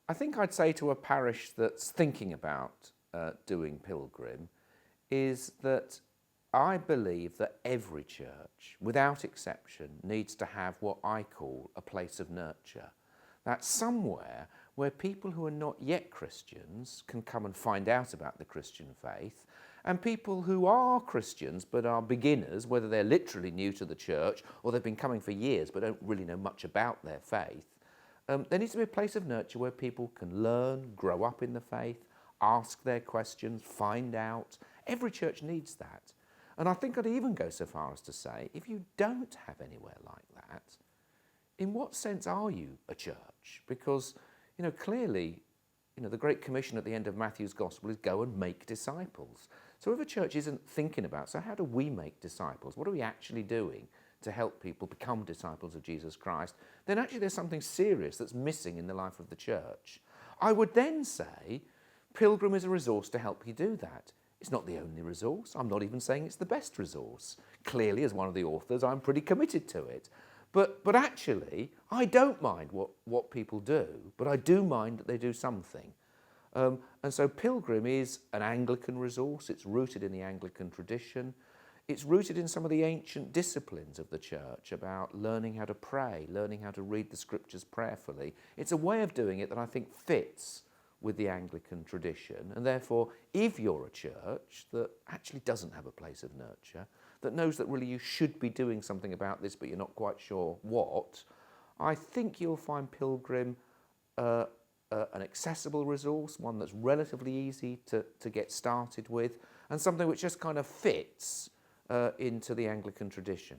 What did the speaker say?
I think I'd say to a parish that's thinking about doing Pilgrim is that I believe that every church, without exception, needs to have what I call a place of nurture. That's somewhere where people who are not yet Christians can come and find out about the Christian faith, and people who are Christians but are beginners, whether they're literally new to the church or they've been coming for years but don't really know much about their faith, there needs to be a place of nurture where people can learn, grow up in the faith, ask their questions, find out. Every church needs that. And I think I'd even go so far as to say, if you don't have anywhere like that, in what sense are you a church? Because, clearly, the Great Commission at the end of Matthew's Gospel is go and make disciples. So if a church isn't thinking about, so how do we make disciples? What are we actually doing to help people become disciples of Jesus Christ? Then actually there's something serious that's missing in the life of the church. I would then say Pilgrim is a resource to help you do that. It's not the only resource. I'm not even saying it's the best resource. Clearly, as one of the authors, I'm pretty committed to it. But actually, I don't mind what people do, but I do mind that they do something. And so Pilgrim is an Anglican resource. It's rooted in the Anglican tradition. It's rooted in some of the ancient disciplines of the church about learning how to pray, learning how to read the scriptures prayerfully. It's a way of doing it that I think fits with the Anglican tradition, and therefore if you're a church that actually doesn't have a place of nurture, that knows that really you should be doing something about this but you're not quite sure what, I think you'll find Pilgrim an accessible resource, one that's relatively easy to get started with, and something which just kind of fits into the Anglican tradition.